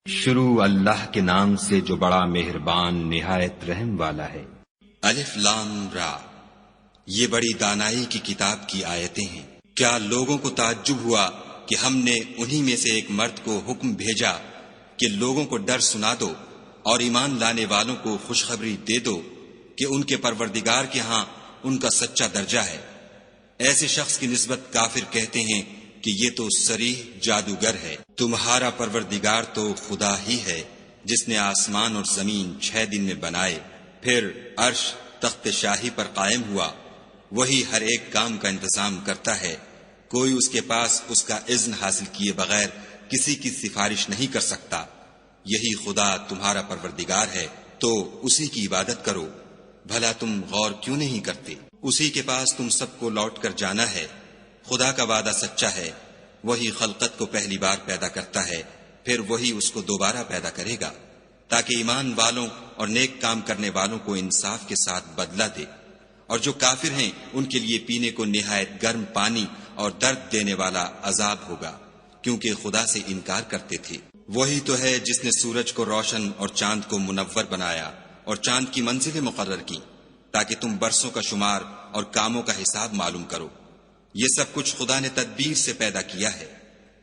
شروع اللہ کے نام سے جو بڑا مہربان نہایت رحم والا ہے۔ الف لام را، یہ بڑی دانائی کی کتاب کی آیتیں ہیں۔ کیا لوگوں کو تعجب ہوا کہ ہم نے انہی میں سے ایک مرد کو حکم بھیجا کہ لوگوں کو ڈر سنا دو اور ایمان لانے والوں کو خوشخبری دے دو کہ ان کے پروردگار کے ہاں ان کا سچا درجہ ہے۔ ایسے شخص کی نسبت کافر کہتے ہیں کہ یہ تو صریح جادوگر ہے۔ تمہارا پروردگار تو خدا ہی ہے جس نے آسمان اور زمین 6 دن میں بنائے، پھر عرش تخت شاہی پر قائم ہوا۔ وہی ہر ایک کام کا انتظام کرتا ہے، کوئی اس کے پاس اس کا اذن حاصل کیے بغیر کسی کی سفارش نہیں کر سکتا۔ یہی خدا تمہارا پروردگار ہے تو اسی کی عبادت کرو۔ بھلا تم غور کیوں نہیں کرتے؟ اسی کے پاس تم سب کو لوٹ کر جانا ہے۔ خدا کا وعدہ سچا ہے، وہی خلقت کو پہلی بار پیدا کرتا ہے، پھر وہی اس کو دوبارہ پیدا کرے گا تاکہ ایمان والوں اور نیک کام کرنے والوں کو انصاف کے ساتھ بدلہ دے۔ اور جو کافر ہیں ان کے لیے پینے کو نہایت گرم پانی اور درد دینے والا عذاب ہوگا، کیونکہ خدا سے انکار کرتے تھے۔ وہی تو ہے جس نے سورج کو روشن اور چاند کو منور بنایا اور چاند کی منزلیں مقرر کی تاکہ تم برسوں کا شمار اور کاموں کا حساب معلوم کرو۔ یہ سب کچھ خدا نے تدبیر سے پیدا کیا ہے۔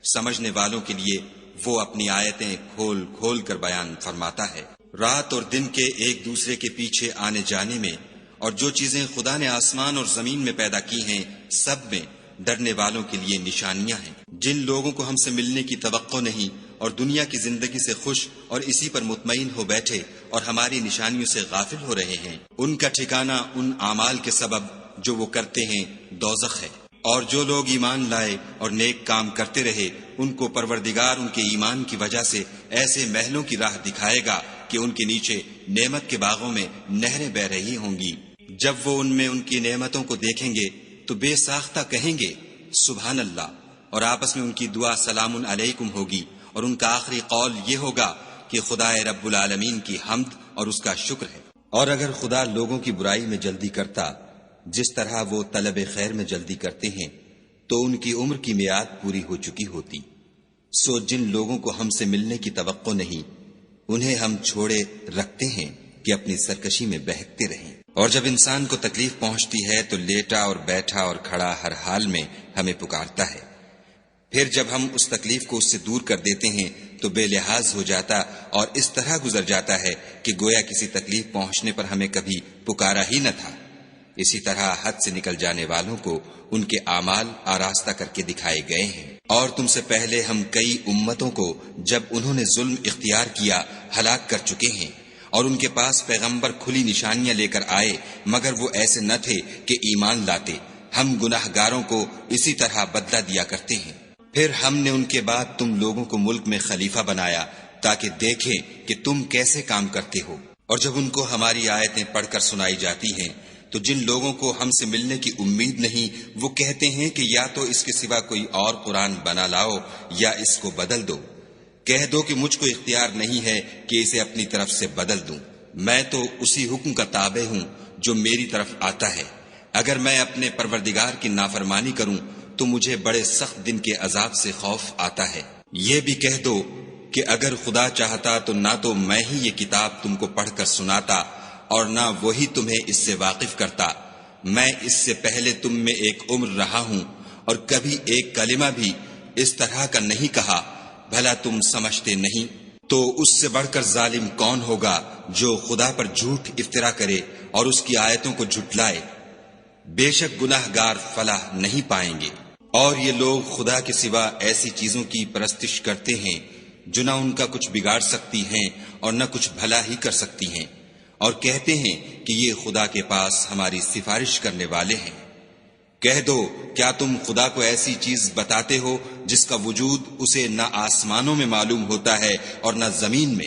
سمجھنے والوں کے لیے وہ اپنی آیتیں کھول کھول کر بیان فرماتا ہے۔ رات اور دن کے ایک دوسرے کے پیچھے آنے جانے میں اور جو چیزیں خدا نے آسمان اور زمین میں پیدا کی ہیں سب میں ڈرنے والوں کے لیے نشانیاں ہیں۔ جن لوگوں کو ہم سے ملنے کی توقع نہیں اور دنیا کی زندگی سے خوش اور اسی پر مطمئن ہو بیٹھے اور ہماری نشانیوں سے غافل ہو رہے ہیں، ان کا ٹھکانہ ان اعمال کے سبب جو وہ کرتے ہیں دوزخ ہے۔ اور جو لوگ ایمان لائے اور نیک کام کرتے رہے ان کو پروردگار ان کے ایمان کی وجہ سے ایسے محلوں کی راہ دکھائے گا کہ ان کے نیچے نعمت کے باغوں میں نہریں بہ رہی ہوں گی۔ جب وہ ان میں ان کی نعمتوں کو دیکھیں گے تو بے ساختہ کہیں گے سبحان اللہ، اور آپس میں ان کی دعا سلام علیکم ہوگی، اور ان کا آخری قول یہ ہوگا کہ خدا رب العالمین کی حمد اور اس کا شکر ہے۔ اور اگر خدا لوگوں کی برائی میں جلدی کرتا جس طرح وہ طلب خیر میں جلدی کرتے ہیں تو ان کی عمر کی میعاد پوری ہو چکی ہوتی۔ سو جن لوگوں کو ہم سے ملنے کی توقع نہیں انہیں ہم چھوڑے رکھتے ہیں کہ اپنی سرکشی میں بہکتے رہیں۔ اور جب انسان کو تکلیف پہنچتی ہے تو لیٹا اور بیٹھا اور کھڑا ہر حال میں ہمیں پکارتا ہے، پھر جب ہم اس تکلیف کو اس سے دور کر دیتے ہیں تو بے لحاظ ہو جاتا اور اس طرح گزر جاتا ہے کہ گویا کسی تکلیف پہنچنے پر ہمیں کبھی پکارا ہی نہ تھا۔ اسی طرح حد سے نکل جانے والوں کو ان کے اعمال آراستہ کر کے دکھائے گئے ہیں۔ اور تم سے پہلے ہم کئی امتوں کو جب انہوں نے ظلم اختیار کیا ہلاک کر چکے ہیں، اور ان کے پاس پیغمبر کھلی نشانیاں لے کر آئے مگر وہ ایسے نہ تھے کہ ایمان لاتے۔ ہم گناہ گاروں کو اسی طرح بدلہ دیا کرتے ہیں۔ پھر ہم نے ان کے بعد تم لوگوں کو ملک میں خلیفہ بنایا تاکہ دیکھیں کہ تم کیسے کام کرتے ہو۔ اور جب ان کو ہماری آیتیں پڑھ کر سنائی جاتی ہیں تو جن لوگوں کو ہم سے ملنے کی امید نہیں وہ کہتے ہیں کہ یا تو اس کے سوا کوئی اور قرآن بنا لاؤ یا اس کو بدل دو۔ کہہ دو کہ مجھ کو اختیار نہیں ہے کہ اسے اپنی طرف سے بدل دوں، میں تو اسی حکم کا تابع ہوں جو میری طرف آتا ہے۔ اگر میں اپنے پروردگار کی نافرمانی کروں تو مجھے بڑے سخت دن کے عذاب سے خوف آتا ہے۔ یہ بھی کہہ دو کہ اگر خدا چاہتا تو نہ تو میں ہی یہ کتاب تم کو پڑھ کر سناتا اور نہ وہی تمہیں اس سے واقف کرتا۔ میں اس سے پہلے تم میں ایک عمر رہا ہوں اور کبھی ایک کلمہ بھی اس طرح کا نہیں کہا، بھلا تم سمجھتے نہیں؟ تو اس سے بڑھ کر ظالم کون ہوگا جو خدا پر جھوٹ افطرا کرے اور اس کی آیتوں کو جھٹلائے؟ بے شک گناہ گار فلاح نہیں پائیں گے۔ اور یہ لوگ خدا کے سوا ایسی چیزوں کی پرستش کرتے ہیں جو نہ ان کا کچھ بگاڑ سکتی ہیں اور نہ کچھ بھلا ہی کر سکتی ہیں، اور کہتے ہیں کہ یہ خدا کے پاس ہماری سفارش کرنے والے ہیں۔ کہہ دو کیا تم خدا کو ایسی چیز بتاتے ہو جس کا وجود اسے نہ آسمانوں میں معلوم ہوتا ہے اور نہ زمین میں؟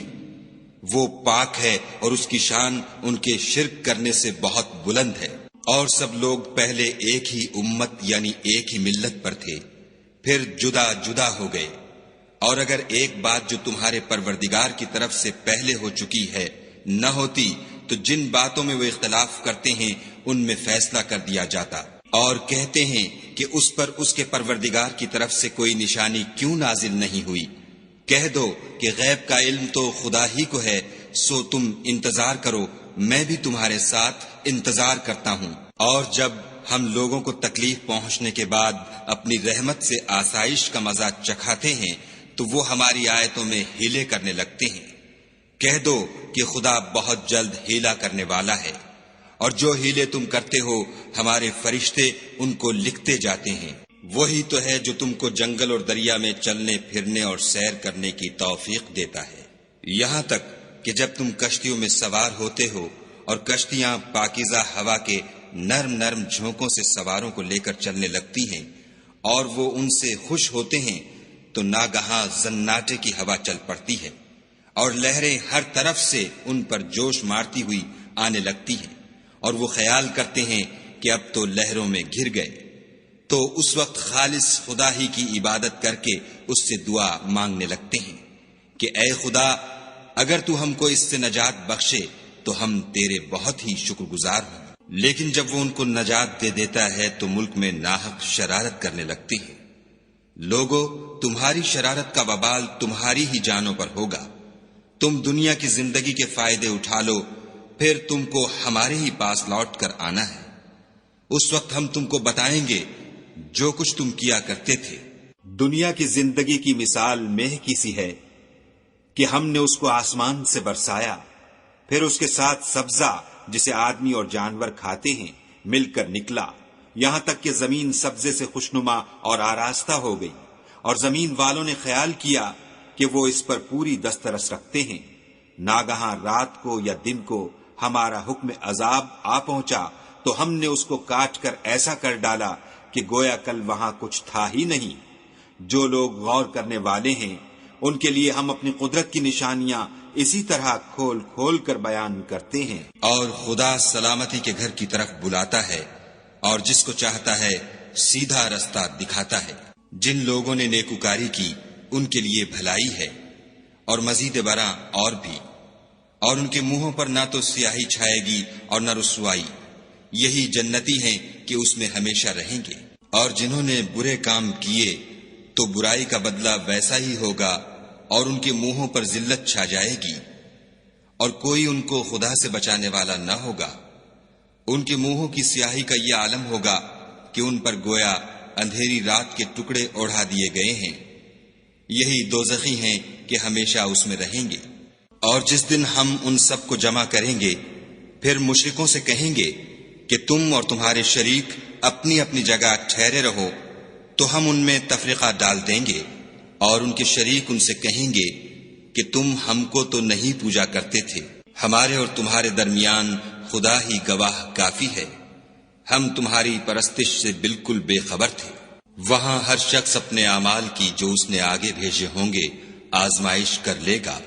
وہ پاک ہے اور اس کی شان ان کے شرک کرنے سے بہت بلند ہے۔ اور سب لوگ پہلے ایک ہی امت یعنی ایک ہی ملت پر تھے، پھر جدا جدا ہو گئے۔ اور اگر ایک بات جو تمہارے پروردگار کی طرف سے پہلے ہو چکی ہے نہ ہوتی تو جن باتوں میں وہ اختلاف کرتے ہیں ان میں فیصلہ کر دیا جاتا۔ اور کہتے ہیں کہ اس پر اس کے پروردگار کی طرف سے کوئی نشانی کیوں نازل نہیں ہوئی؟ کہہ دو کہ غیب کا علم تو خدا ہی کو ہے، سو تم انتظار کرو، میں بھی تمہارے ساتھ انتظار کرتا ہوں۔ اور جب ہم لوگوں کو تکلیف پہنچنے کے بعد اپنی رحمت سے آسائش کا مزہ چکھاتے ہیں تو وہ ہماری آیتوں میں ہیلے کرنے لگتے ہیں۔ کہہ دو کہ خدا بہت جلد ہیلا کرنے والا ہے، اور جو ہیلے تم کرتے ہو ہمارے فرشتے ان کو لکھتے جاتے ہیں۔ وہی تو ہے جو تم کو جنگل اور دریا میں چلنے پھرنے اور سیر کرنے کی توفیق دیتا ہے، یہاں تک کہ جب تم کشتیوں میں سوار ہوتے ہو اور کشتیاں پاکیزہ ہوا کے نرم نرم جھونکوں سے سواروں کو لے کر چلنے لگتی ہیں اور وہ ان سے خوش ہوتے ہیں، تو ناگہاں زناٹے کی ہوا چل پڑتی ہے اور لہریں ہر طرف سے ان پر جوش مارتی ہوئی آنے لگتی ہیں، اور وہ خیال کرتے ہیں کہ اب تو لہروں میں گر گئے۔ تو اس وقت خالص خدا ہی کی عبادت کر کے اس سے دعا مانگنے لگتے ہیں کہ اے خدا، اگر تو ہم کو اس سے نجات بخشے تو ہم تیرے بہت ہی شکر گزار ہوں۔ لیکن جب وہ ان کو نجات دے دیتا ہے تو ملک میں ناحق شرارت کرنے لگتے ہیں۔ لوگو، تمہاری شرارت کا وبال تمہاری ہی جانوں پر ہوگا۔ تم دنیا کی زندگی کے فائدے اٹھا لو، پھر تم کو ہمارے ہی پاس لوٹ کر آنا ہے۔ اس وقت ہم تم کو بتائیں گے جو کچھ تم کیا کرتے تھے۔ دنیا کی زندگی کی مثال مہ کی سی ہے کہ ہم نے اس کو آسمان سے برسایا، پھر اس کے ساتھ سبزہ جسے آدمی اور جانور کھاتے ہیں مل کر نکلا، یہاں تک کہ زمین سبزے سے خوشنما اور آراستہ ہو گئی، اور زمین والوں نے خیال کیا کہ وہ اس پر پوری دسترس رکھتے ہیں۔ ناگہاں رات کو یا دن کو ہمارا حکم عذاب آ پہنچا تو ہم نے اس کو کاٹ کر ایسا کر ڈالا کہ گویا کل وہاں کچھ تھا ہی نہیں۔ جو لوگ غور کرنے والے ہیں ان کے لیے ہم اپنی قدرت کی نشانیاں اسی طرح کھول کھول کر بیان کرتے ہیں۔ اور خدا سلامتی کے گھر کی طرف بلاتا ہے اور جس کو چاہتا ہے سیدھا رستہ دکھاتا ہے۔ جن لوگوں نے نیکوکاری کی ان کے لیے بھلائی ہے، اور مزید برآں اور بھی، اور ان کے منہوں پر نہ تو سیاہی چھائے گی اور نہ رسوائی، یہی جنتی ہیں کہ اس میں ہمیشہ رہیں گے۔ اور جنہوں نے برے کام کیے تو برائی کا بدلہ ویسا ہی ہوگا، اور ان کے منہوں پر ذلت چھا جائے گی، اور کوئی ان کو خدا سے بچانے والا نہ ہوگا۔ ان کے منہوں کی سیاہی کا یہ عالم ہوگا کہ ان پر گویا اندھیری رات کے ٹکڑے اوڑھا دیے گئے ہیں، یہی دوزخی ہیں کہ ہمیشہ اس میں رہیں گے۔ اور جس دن ہم ان سب کو جمع کریں گے، پھر مشرکوں سے کہیں گے کہ تم اور تمہارے شریک اپنی اپنی جگہ ٹھہرے رہو، تو ہم ان میں تفرقہ ڈال دیں گے، اور ان کے شریک ان سے کہیں گے کہ تم ہم کو تو نہیں پوجا کرتے تھے، ہمارے اور تمہارے درمیان خدا ہی گواہ کافی ہے، ہم تمہاری پرستش سے بالکل بے خبر تھے۔ وہاں ہر شخص اپنے اعمال کی جو اس نے آگے بھیجے ہوں گے آزمائش کر لے گا،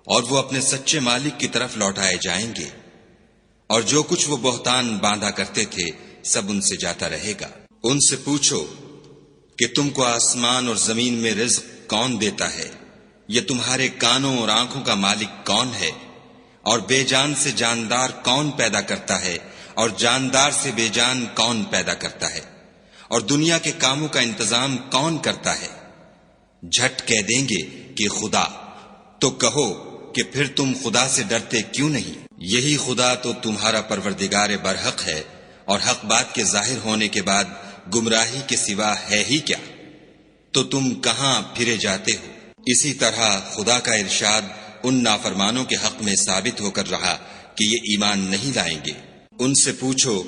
اور وہ اپنے سچے مالک کی طرف لوٹائے جائیں گے، اور جو کچھ وہ بہتان باندھا کرتے تھے سب ان سے جاتا رہے گا۔ ان سے پوچھو کہ تم کو آسمان اور زمین میں رزق کون دیتا ہے؟ یہ تمہارے کانوں اور آنکھوں کا مالک کون ہے؟ اور بے جان سے جاندار کون پیدا کرتا ہے؟ اور جاندار سے بے جان کون پیدا کرتا ہے؟ اور دنیا کے کاموں کا انتظام کون کرتا ہے؟ جھٹ کہہ دیں گے کہ خدا۔ تو کہو کہ پھر تم خدا سے ڈرتے کیوں نہیں؟ یہی خدا تو تمہارا پروردگار برحق ہے، اور حق بات کے ظاہر ہونے کے بعد گمراہی کے سوا ہے ہی کیا؟ تو تم کہاں پھرے جاتے ہو؟ اسی طرح خدا کا ارشاد ان نافرمانوں کے حق میں ثابت ہو کر رہا کہ یہ ایمان نہیں لائیں گے۔ ان سے پوچھو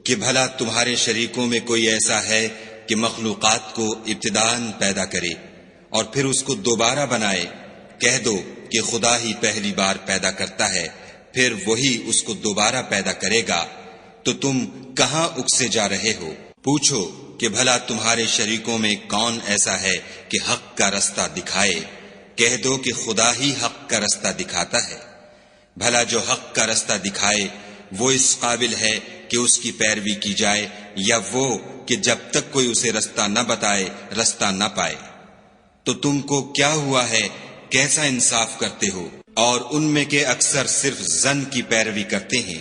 کہ بھلا تمہارے شریکوں میں کوئی ایسا ہے کہ مخلوقات کو ابتداءً پیدا کرے اور پھر اس کو دوبارہ بنائے؟ کہہ دو کہ خدا ہی پہلی بار پیدا کرتا ہے، پھر وہی اس کو دوبارہ پیدا کرے گا، تو تم کہاں اکسے جا رہے ہو؟ پوچھو کہ بھلا تمہارے شریکوں میں کون ایسا ہے کہ حق کا رستہ دکھائے؟ کہہ دو کہ خدا ہی حق کا رستہ دکھاتا ہے۔ بھلا جو حق کا رستہ دکھائے وہ اس قابل ہے کہ اس کی پیروی کی جائے، یا وہ کہ جب تک کوئی اسے رستہ نہ بتائے رستہ نہ پائے؟ تو تم کو کیا ہوا ہے؟ کیسا انصاف کرتے ہو؟ اور ان میں کے اکثر صرف ظن کی پیروی کرتے ہیں،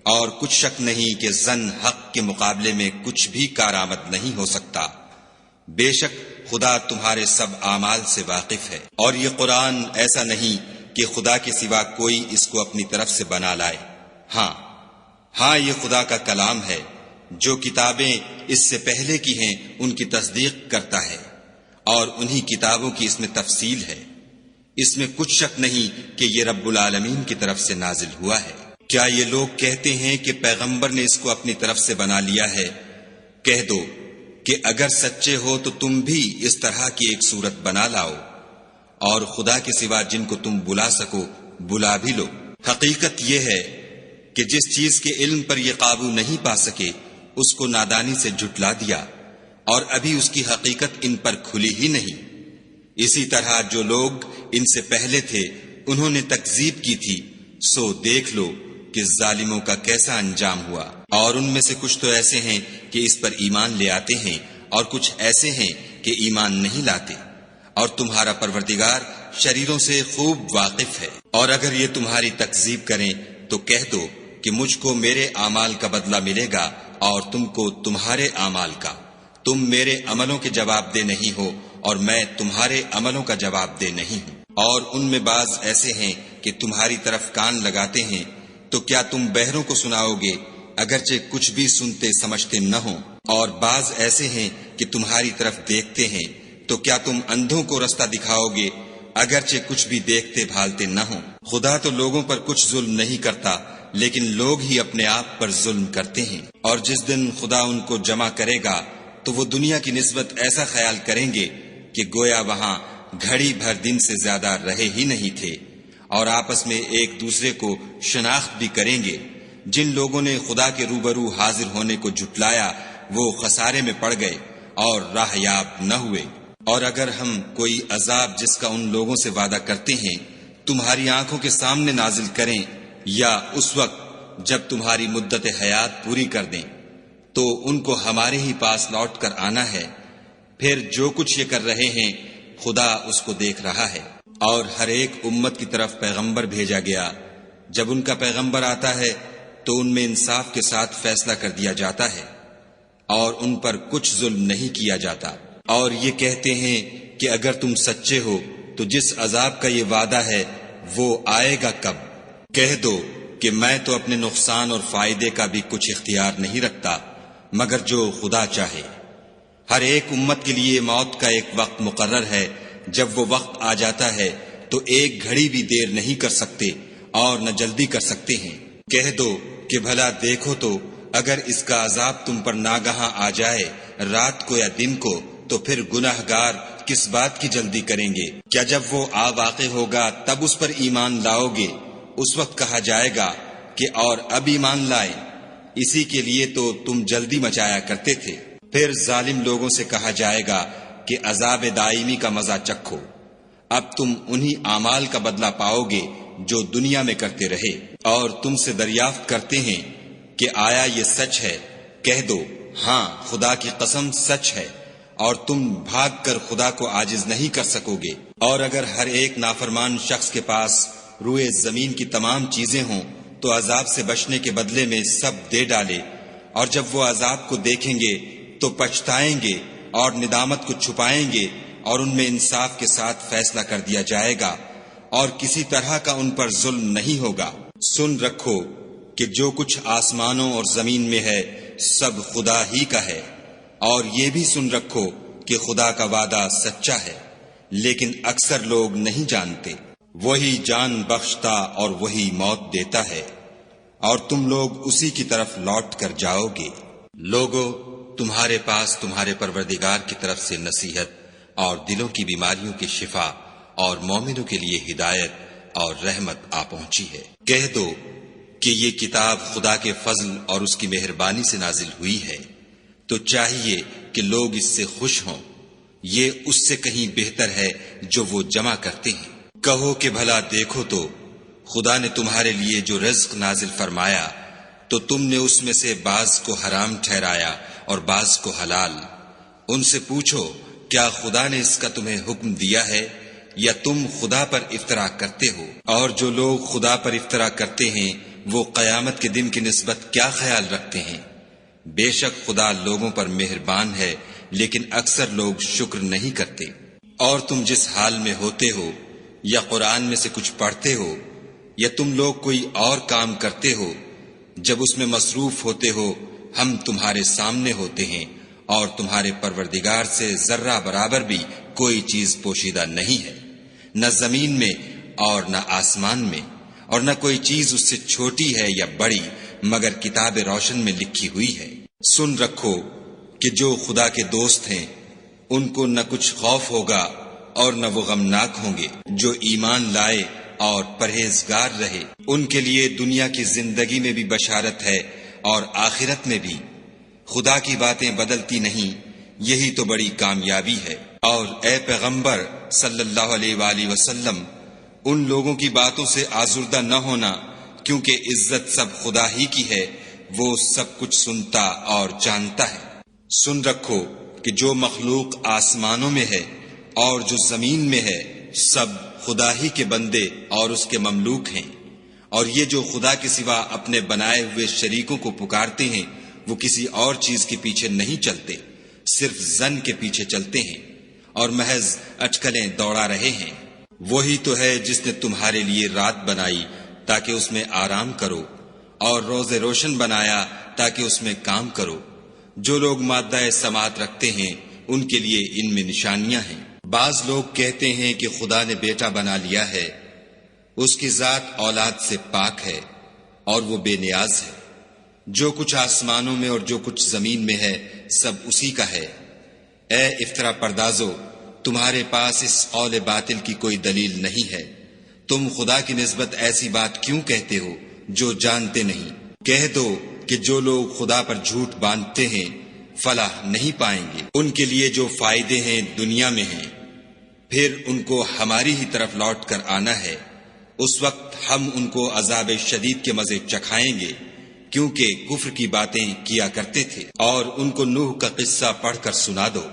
اور کچھ شک نہیں کہ ظن حق کے مقابلے میں کچھ بھی کارآمد نہیں ہو سکتا۔ بے شک خدا تمہارے سب اعمال سے واقف ہے۔ اور یہ قرآن ایسا نہیں کہ خدا کے سوا کوئی اس کو اپنی طرف سے بنا لائے۔ ہاں یہ خدا کا کلام ہے۔ جو کتابیں اس سے پہلے کی ہیں ان کی تصدیق کرتا ہے، اور انہی کتابوں کی اس میں تفصیل ہے۔ اس میں کچھ شک نہیں کہ یہ رب العالمین کی طرف سے نازل ہوا ہے۔ کیا یہ لوگ کہتے ہیں کہ پیغمبر نے اس کو اپنی طرف سے بنا لیا ہے؟ کہہ دو کہ اگر سچے ہو تو تم بھی اس طرح کی ایک صورت بنا لاؤ، اور خدا کے سوا جن کو تم بلا سکو بلا بھی لو۔ حقیقت یہ ہے کہ جس چیز کے علم پر یہ قابو نہیں پا سکے اس کو نادانی سے جھٹلا دیا، اور ابھی اس کی حقیقت ان پر کھلی ہی نہیں۔ اسی طرح جو لوگ ان سے پہلے تھے انہوں نے تکذیب کی تھی، سو دیکھ لو کہ ظالموں کا کیسا انجام ہوا۔ اور ان میں سے کچھ تو ایسے ہیں کہ اس پر ایمان لے آتے ہیں، اور کچھ ایسے ہیں کہ ایمان نہیں لاتے، اور تمہارا پروردگار شریروں سے خوب واقف ہے۔ اور اگر یہ تمہاری تکذیب کریں تو کہہ دو کہ مجھ کو میرے اعمال کا بدلہ ملے گا اور تم کو تمہارے اعمال کا۔ تم میرے عملوں کے جواب دہ نہیں ہو اور میں تمہارے عملوں کا جواب دہ نہیں ہوں۔ اور ان میں بعض ایسے ہیں کہ تمہاری طرف کان لگاتے ہیں، تو کیا تم بہروں کو سناؤ گے اگرچہ کچھ بھی سنتے سمجھتے نہ ہوں؟ اور بعض ایسے ہیں کہ تمہاری طرف دیکھتے ہیں، تو کیا تم اندھوں کو رستہ دکھاؤ گے اگرچہ کچھ بھی دیکھتے بھالتے نہ ہوں؟ خدا تو لوگوں پر کچھ ظلم نہیں کرتا، لیکن لوگ ہی اپنے آپ پر ظلم کرتے ہیں۔ اور جس دن خدا ان کو جمع کرے گا تو وہ دنیا کی نسبت ایسا خیال کریں گے کہ گویا وہاں گھڑی بھر دن سے زیادہ رہے ہی نہیں تھے، اور آپس میں ایک دوسرے کو شناخت بھی کریں گے۔ جن لوگوں نے خدا کے روبرو حاضر ہونے کو جھٹلایا وہ خسارے میں پڑ گئے اور راہ یاب نہ ہوئے۔ اور اگر ہم کوئی عذاب جس کا ان لوگوں سے وعدہ کرتے ہیں تمہاری آنکھوں کے سامنے نازل کریں، یا اس وقت جب تمہاری مدت حیات پوری کر دیں، تو ان کو ہمارے ہی پاس لوٹ کر آنا ہے۔ پھر جو کچھ یہ کر رہے ہیں خدا اس کو دیکھ رہا ہے۔ اور ہر ایک امت کی طرف پیغمبر بھیجا گیا، جب ان کا پیغمبر آتا ہے تو ان میں انصاف کے ساتھ فیصلہ کر دیا جاتا ہے، اور ان پر کچھ ظلم نہیں کیا جاتا۔ اور یہ کہتے ہیں کہ اگر تم سچے ہو تو جس عذاب کا یہ وعدہ ہے وہ آئے گا کب؟ کہہ دو کہ میں تو اپنے نقصان اور فائدے کا بھی کچھ اختیار نہیں رکھتا مگر جو خدا چاہے۔ ہر ایک امت کے لیے موت کا ایک وقت مقرر ہے، جب وہ وقت آ جاتا ہے تو ایک گھڑی بھی دیر نہیں کر سکتے اور نہ جلدی کر سکتے ہیں۔ کہہ دو کہ بھلا دیکھو تو اگر اس کا عذاب تم پر ناگہاں آ جائے رات کو یا دن کو، تو پھر گناہگار کس بات کی جلدی کریں گے؟ کیا جب وہ آ واقع ہوگا تب اس پر ایمان لاؤ گے؟ اس وقت کہا جائے گا کہ اور اب ایمان لائیں، اسی کے لیے تو تم جلدی مچایا کرتے تھے۔ پھر ظالم لوگوں سے کہا جائے گا کہ عذاب دائمی کا مزہ چکھو، اب تم انہی اعمال کا بدلہ پاؤ گے جو دنیا میں کرتے رہے۔ اور تم سے دریافت کرتے ہیں کہ آیا یہ سچ ہے؟ کہہ دو ہاں خدا کی قسم سچ ہے، اور تم بھاگ کر خدا کو عاجز نہیں کر سکو گے۔ اور اگر ہر ایک نافرمان شخص کے پاس روئے زمین کی تمام چیزیں ہوں تو عذاب سے بچنے کے بدلے میں سب دے ڈالے، اور جب وہ عذاب کو دیکھیں گے تو پچھتائیں گے اور ندامت کو چھپائیں گے، اور ان میں انصاف کے ساتھ فیصلہ کر دیا جائے گا، اور کسی طرح کا ان پر ظلم نہیں ہوگا۔ سن رکھو کہ جو کچھ آسمانوں اور زمین میں ہے سب خدا ہی کا ہے، اور یہ بھی سن رکھو کہ خدا کا وعدہ سچا ہے، لیکن اکثر لوگ نہیں جانتے۔ وہی جان بخشتا اور وہی موت دیتا ہے، اور تم لوگ اسی کی طرف لوٹ کر جاؤ گے۔ لوگو تمہارے پاس تمہارے پروردگار کی طرف سے نصیحت اور دلوں کی بیماریوں کی شفا اور مومنوں کے لیے ہدایت اور رحمت آ پہنچی ہے۔ کہہ دو کہ یہ کتاب خدا کے فضل اور اس کی مہربانی سے نازل ہوئی ہے، تو چاہیے کہ لوگ اس سے خوش ہوں۔ یہ اس سے کہیں بہتر ہے جو وہ جمع کرتے ہیں۔ کہو کہ بھلا دیکھو تو خدا نے تمہارے لیے جو رزق نازل فرمایا تو تم نے اس میں سے بعض کو حرام ٹھہرایا اور بعض کو حلال۔ ان سے پوچھو کیا خدا نے اس کا تمہیں حکم دیا ہے یا تم خدا پر افطرا کرتے ہو؟ اور جو لوگ خدا پر افطرا کرتے ہیں وہ قیامت کے دن کی نسبت کیا خیال رکھتے ہیں؟ بے شک خدا لوگوں پر مہربان ہے لیکن اکثر لوگ شکر نہیں کرتے۔ اور تم جس حال میں ہوتے ہو، یا قرآن میں سے کچھ پڑھتے ہو، یا تم لوگ کوئی اور کام کرتے ہو، جب اس میں مصروف ہوتے ہو ہم تمہارے سامنے ہوتے ہیں، اور تمہارے پروردگار سے ذرہ برابر بھی کوئی چیز پوشیدہ نہیں ہے، نہ زمین میں اور نہ آسمان میں، اور نہ کوئی چیز اس سے چھوٹی ہے یا بڑی مگر کتاب روشن میں لکھی ہوئی ہے۔ سن رکھو کہ جو خدا کے دوست ہیں ان کو نہ کچھ خوف ہوگا اور نہ وہ غمناک ہوں گے۔ جو ایمان لائے اور پرہیزگار رہے ان کے لیے دنیا کی زندگی میں بھی بشارت ہے اور آخرت میں بھی۔ خدا کی باتیں بدلتی نہیں، یہی تو بڑی کامیابی ہے۔ اور اے پیغمبر صلی اللہ علیہ وآلہ وسلم، ان لوگوں کی باتوں سے آزردہ نہ ہونا، کیونکہ عزت سب خدا ہی کی ہے، وہ سب کچھ سنتا اور جانتا ہے۔ سن رکھو کہ جو مخلوق آسمانوں میں ہے اور جو زمین میں ہے سب خدا ہی کے بندے اور اس کے مملوک ہیں، اور یہ جو خدا کے سوا اپنے بنائے ہوئے شریکوں کو پکارتے ہیں وہ کسی اور چیز کے پیچھے نہیں چلتے، صرف ظن کے پیچھے چلتے ہیں اور محض اٹکلیں دوڑا رہے ہیں۔ وہی تو ہے جس نے تمہارے لیے رات بنائی تاکہ اس میں آرام کرو، اور روز روشن بنایا تاکہ اس میں کام کرو۔ جو لوگ مادہ سماعت رکھتے ہیں ان کے لیے ان میں نشانیاں ہیں۔ بعض لوگ کہتے ہیں کہ خدا نے بیٹا بنا لیا ہے، اس کی ذات اولاد سے پاک ہے اور وہ بے نیاز ہے۔ جو کچھ آسمانوں میں اور جو کچھ زمین میں ہے سب اسی کا ہے۔ اے افطرا پردازو، تمہارے پاس اس قول باطل کی کوئی دلیل نہیں ہے، تم خدا کی نسبت ایسی بات کیوں کہتے ہو جو جانتے نہیں؟ کہہ دو کہ جو لوگ خدا پر جھوٹ باندھتے ہیں فلاح نہیں پائیں گے۔ ان کے لیے جو فائدے ہیں دنیا میں ہیں، پھر ان کو ہماری ہی طرف لوٹ کر آنا ہے۔ اس وقت ہم ان کو عذاب شدید کے مزے چکھائیں گے، کیونکہ کفر کی باتیں کیا کرتے تھے۔ اور ان کو نوح کا قصہ پڑھ کر سنا دو،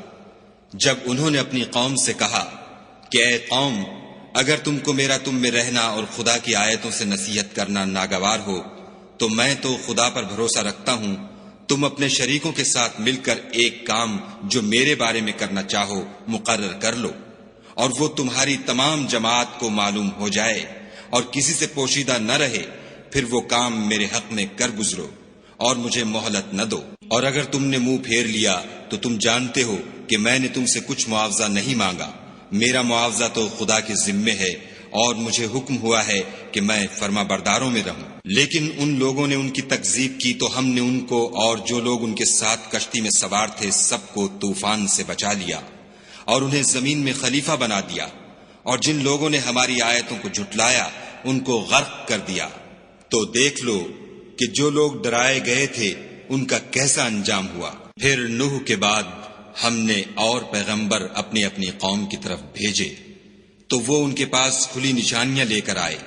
جب انہوں نے اپنی قوم سے کہا کہ اے قوم، اگر تم کو میرا تم میں رہنا اور خدا کی آیتوں سے نصیحت کرنا ناگوار ہو تو میں تو خدا پر بھروسہ رکھتا ہوں، تم اپنے شریکوں کے ساتھ مل کر ایک کام جو میرے بارے میں کرنا چاہو مقرر کر لو، اور وہ تمہاری تمام جماعت کو معلوم ہو جائے اور کسی سے پوشیدہ نہ رہے، پھر وہ کام میرے حق میں کر گزرو اور مجھے مہلت نہ دو۔ اور اگر تم نے منہ پھیر لیا تو تم جانتے ہو کہ میں نے تم سے کچھ معاوضہ نہیں مانگا، میرا معاوضہ تو خدا کے ذمے ہے، اور مجھے حکم ہوا ہے کہ میں فرما برداروں میں رہوں۔ لیکن ان لوگوں نے ان کی تکذیب کی تو ہم نے ان کو اور جو لوگ ان کے ساتھ کشتی میں سوار تھے سب کو طوفان سے بچا لیا اور انہیں زمین میں خلیفہ بنا دیا، اور جن لوگوں نے ہماری آیتوں کو جھٹلایا ان کو غرق کر دیا۔ تو دیکھ لو کہ جو لوگ ڈرائے گئے تھے ان کا کیسا انجام ہوا۔ پھر نوح کے بعد ہم نے اور پیغمبر اپنی اپنی قوم کی طرف بھیجے تو وہ ان کے پاس کھلی نشانیاں لے کر آئے،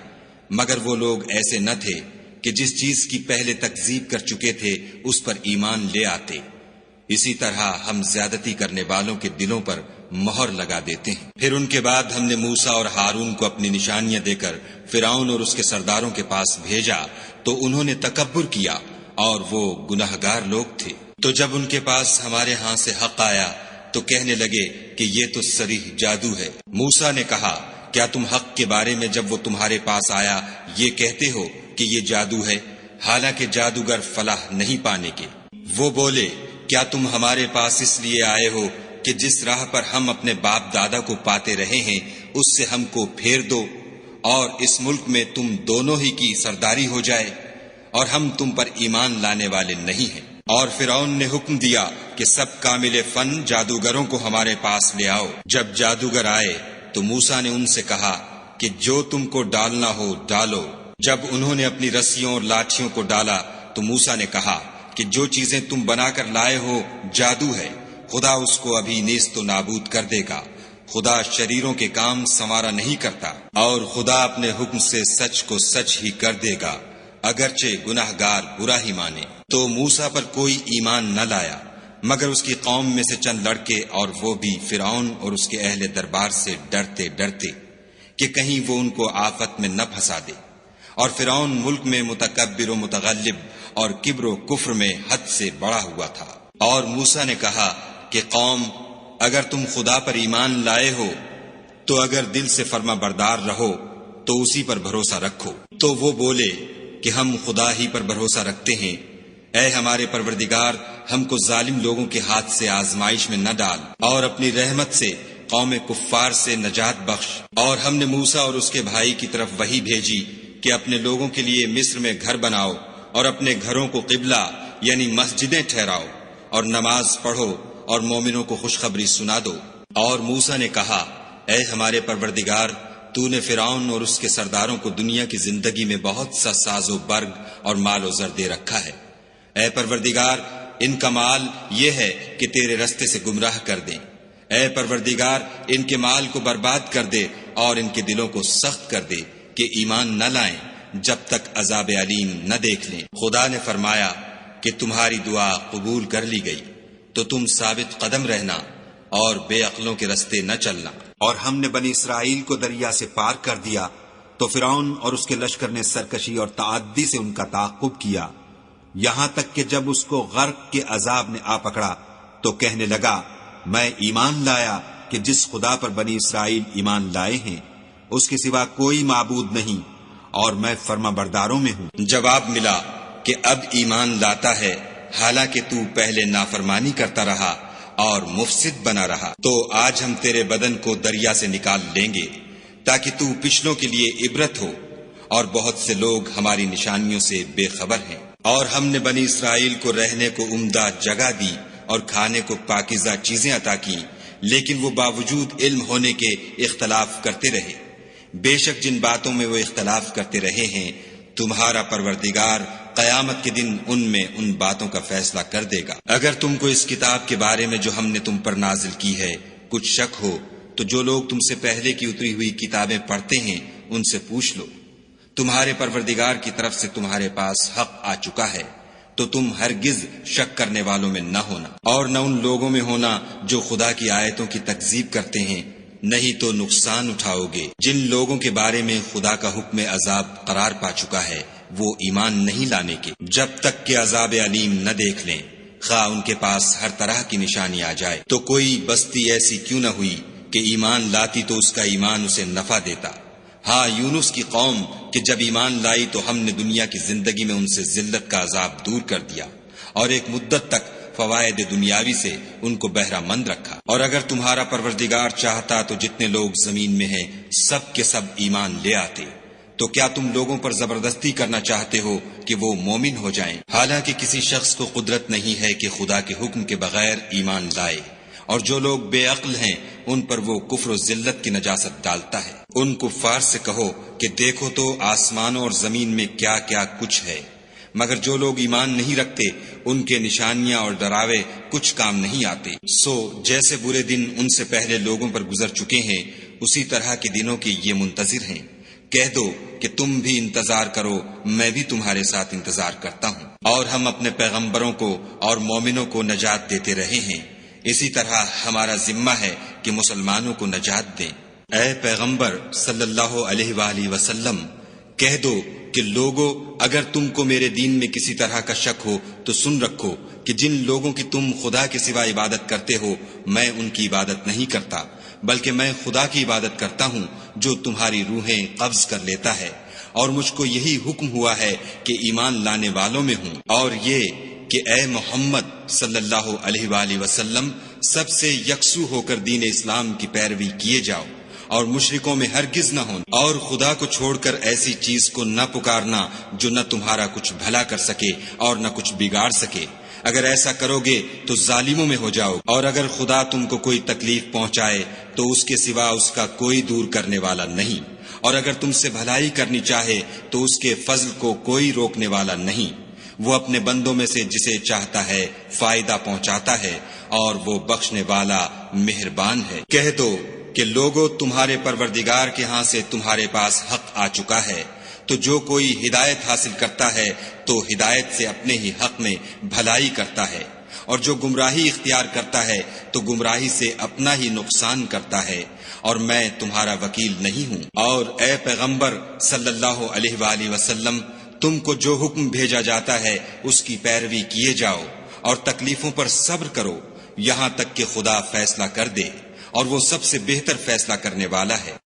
مگر وہ لوگ ایسے نہ تھے کہ جس چیز کی پہلے تکذیب کر چکے تھے اس پر ایمان لے آتے۔ اسی طرح ہم زیادتی کرنے والوں کے دلوں پر مہر لگا دیتے ہیں۔ پھر ان کے بعد ہم نے موسیٰ اور ہارون کو اپنی نشانیاں دے کر فرعون اور اس کے سرداروں کے پاس بھیجا تو انہوں نے تکبر کیا اور وہ گناہگار لوگ تھے۔ تو جب ان کے پاس ہمارے ہاں سے حق آیا تو کہنے لگے کہ یہ تو صریح جادو ہے۔ موسیٰ نے کہا کیا تم حق کے بارے میں جب وہ تمہارے پاس آیا یہ کہتے ہو کہ یہ جادو ہے، حالانکہ جادوگر فلاح نہیں پانے کے؟ وہ بولے کیا تم ہمارے پاس اس لیے آئے ہو کہ جس راہ پر ہم اپنے باپ دادا کو پاتے رہے ہیں اس سے ہم کو پھیر دو اور اس ملک میں تم دونوں ہی کی سرداری ہو جائے، اور ہم تم پر ایمان لانے والے نہیں ہیں۔ اور فرعون نے حکم دیا کہ سب کامل فن جادوگروں کو ہمارے پاس لے آؤ۔ جب جادوگر آئے تو موسیٰ نے ان سے کہا کہ جو تم کو ڈالنا ہو ڈالو۔ جب انہوں نے اپنی رسیوں اور لاٹھیوں کو ڈالا تو موسیٰ نے کہا کہ جو چیزیں تم بنا کر لائے ہو جادو ہے، خدا اس کو ابھی نیست و نابود کر دے گا۔ خدا شریروں کے کام سنوارا نہیں کرتا، اور خدا اپنے حکم سے سچ کو سچ ہی کر دے گا، اگرچہ گناہگار برا ہی مانے۔ تو موسیٰ پر کوئی ایمان نہ لایا مگر اس کی قوم میں سے چند لڑکے، اور وہ بھی فرعون اور اس کے اہل دربار سے ڈرتے ڈرتے کہ کہیں وہ ان کو آفت میں نہ پھنسا دے۔ اور فرعون ملک میں متکبر و متغلب اور کبر و کفر میں حد سے بڑا ہوا تھا۔ اور موسیٰ نے کہا کہ قوم اگر تم خدا پر ایمان لائے ہو تو اگر دل سے فرما بردار رہو تو اسی پر بھروسہ رکھو۔ تو وہ بولے کہ ہم خدا ہی پر بھروسہ رکھتے ہیں۔ اے ہمارے پروردگار، ہم کو ظالم لوگوں کے ہاتھ سے آزمائش میں نہ ڈال، اور اپنی رحمت سے قوم کفار سے نجات بخش۔ اور ہم نے موسیٰ اور اس کے بھائی کی طرف وحی بھیجی کہ اپنے لوگوں کے لیے مصر میں گھر بناؤ اور اپنے گھروں کو قبلہ یعنی مسجدیں ٹھہراؤ، اور نماز پڑھو اور مومنوں کو خوشخبری سنا دو۔ اور موسیٰ نے کہا، اے ہمارے پروردگار، تو نے فرعون اور اس کے سرداروں کو دنیا کی زندگی میں بہت سا ساز و برگ اور مال و زر دے رکھا ہے۔ اے پروردگار، ان کا مال یہ ہے کہ تیرے رستے سے گمراہ کر دیں۔ اے پروردگار، ان کے مال کو برباد کر دے اور ان کے دلوں کو سخت کر دے کہ ایمان نہ لائیں جب تک عذاب علیم نہ دیکھ لیں۔ خدا نے فرمایا کہ تمہاری دعا قبول کر لی گئی، تو تم ثابت قدم رہنا اور بے عقلوں کے رستے نہ چلنا۔ اور ہم نے بنی اسرائیل کو دریا سے پار کر دیا تو فرعون اور اس کے لشکر نے سرکشی اور تعدی سے ان کا تعاقب کیا، یہاں تک کہ جب اس کو غرق کے عذاب نے آ پکڑا تو کہنے لگا، میں ایمان لایا کہ جس خدا پر بنی اسرائیل ایمان لائے ہیں اس کے سوا کوئی معبود نہیں، اور میں فرما برداروں میں ہوں۔ جواب ملا کہ اب ایمان لاتا ہے، حالانکہ تو پہلے نافرمانی کرتا رہا اور مفسد بنا رہا۔ تو آج ہم تیرے بدن کو دریا سے نکال لیں گے تاکہ تو پچھلوں کے لیے عبرت ہو، اور بہت سے لوگ ہماری نشانیوں سے بے خبر ہیں۔ اور ہم نے بنی اسرائیل کو رہنے کو عمدہ جگہ دی اور کھانے کو پاکیزہ چیزیں عطا کی، لیکن وہ باوجود علم ہونے کے اختلاف کرتے رہے۔ بے شک جن باتوں میں وہ اختلاف کرتے رہے ہیں، تمہارا پروردگار قیامت کے دن ان میں ان باتوں کا فیصلہ کر دے گا۔ اگر تم کو اس کتاب کے بارے میں جو ہم نے تم پر نازل کی ہے کچھ شک ہو تو جو لوگ تم سے پہلے کی اتری ہوئی کتابیں پڑھتے ہیں ان سے پوچھ لو۔ تمہارے پروردگار کی طرف سے تمہارے پاس حق آ چکا ہے، تو تم ہرگز شک کرنے والوں میں نہ ہونا، اور نہ ان لوگوں میں ہونا جو خدا کی آیتوں کی تکذیب کرتے ہیں، نہیں تو نقصان اٹھاؤ گے۔ جن لوگوں کے بارے میں خدا کا حکم عذاب قرار پا چکا ہے وہ ایمان نہیں لانے کے جب تک کہ عذاب علیم نہ دیکھ لیں، خواہ ان کے پاس ہر طرح کی نشانی آ جائے۔ تو کوئی بستی ایسی کیوں نہ ہوئی کہ ایمان لاتی تو اس کا ایمان اسے نفع دیتا۔ ہاں، یونس کی قوم کہ جب ایمان لائی تو ہم نے دنیا کی زندگی میں ان سے ذلت کا عذاب دور کر دیا، اور ایک مدت تک فوائد دنیاوی سے ان کو بہرہ مند رکھا۔ اور اگر تمہارا پروردگار چاہتا تو جتنے لوگ زمین میں ہیں سب کے سب ایمان لے آتے۔ تو کیا تم لوگوں پر زبردستی کرنا چاہتے ہو کہ وہ مومن ہو جائیں؟ حالانکہ کسی شخص کو قدرت نہیں ہے کہ خدا کے حکم کے بغیر ایمان لائے، اور جو لوگ بے عقل ہیں ان پر وہ کفر و ذلت کی نجاست ڈالتا ہے۔ ان کفار سے کہو کہ دیکھو تو آسمانوں اور زمین میں کیا کیا کچھ ہے، مگر جو لوگ ایمان نہیں رکھتے ان کے نشانیاں اور ڈراوے کچھ کام نہیں آتے۔ سو جیسے برے دن ان سے پہلے لوگوں پر گزر چکے ہیں اسی طرح کے دنوں کے یہ منتظر ہیں۔ کہہ دو کہ تم بھی انتظار کرو، میں بھی تمہارے ساتھ انتظار کرتا ہوں۔ اور ہم اپنے پیغمبروں کو اور مومنوں کو نجات دیتے رہے ہیں، اسی طرح ہمارا ذمہ ہے کہ مسلمانوں کو نجات دیں۔ اے پیغمبر صلی اللہ علیہ وآلہ وسلم، کہہ دو کہ لوگو، اگر تم کو میرے دین میں کسی طرح کا شک ہو تو سن رکھو کہ جن لوگوں کی تم خدا کے سوا عبادت کرتے ہو میں ان کی عبادت نہیں کرتا، بلکہ میں خدا کی عبادت کرتا ہوں جو تمہاری روحیں قبض کر لیتا ہے، اور مجھ کو یہی حکم ہوا ہے کہ ایمان لانے والوں میں ہوں، اور یہ کہ اے محمد صلی اللہ علیہ وآلہ وسلم سب سے یکسو ہو کر دین اسلام کی پیروی کیے جاؤ، اور مشرکوں میں ہرگز نہ ہونا، اور خدا کو چھوڑ کر ایسی چیز کو نہ پکارنا جو نہ تمہارا کچھ بھلا کر سکے اور نہ کچھ بگاڑ سکے۔ اگر ایسا کرو گے تو ظالموں میں ہو جاؤ، اور اگر خدا تم کو کوئی تکلیف پہنچائے تو اس کے سوا اس کا کوئی دور کرنے والا نہیں، اور اگر تم سے بھلائی کرنی چاہے تو اس کے فضل کو کوئی روکنے والا نہیں۔ وہ اپنے بندوں میں سے جسے چاہتا ہے فائدہ پہنچاتا ہے، اور وہ بخشنے والا مہربان ہے۔ کہہ دو کہ لوگو، تمہارے پروردگار کے ہاں سے تمہارے پاس حق آ چکا ہے، تو جو کوئی ہدایت حاصل کرتا ہے تو ہدایت سے اپنے ہی حق میں بھلائی کرتا ہے، اور جو گمراہی اختیار کرتا ہے تو گمراہی سے اپنا ہی نقصان کرتا ہے، اور میں تمہارا وکیل نہیں ہوں۔ اور اے پیغمبر صلی اللہ علیہ وآلہ وسلم، تم کو جو حکم بھیجا جاتا ہے اس کی پیروی کیے جاؤ، اور تکلیفوں پر صبر کرو، یہاں تک کہ خدا فیصلہ کر دے، اور وہ سب سے بہتر فیصلہ کرنے والا ہے۔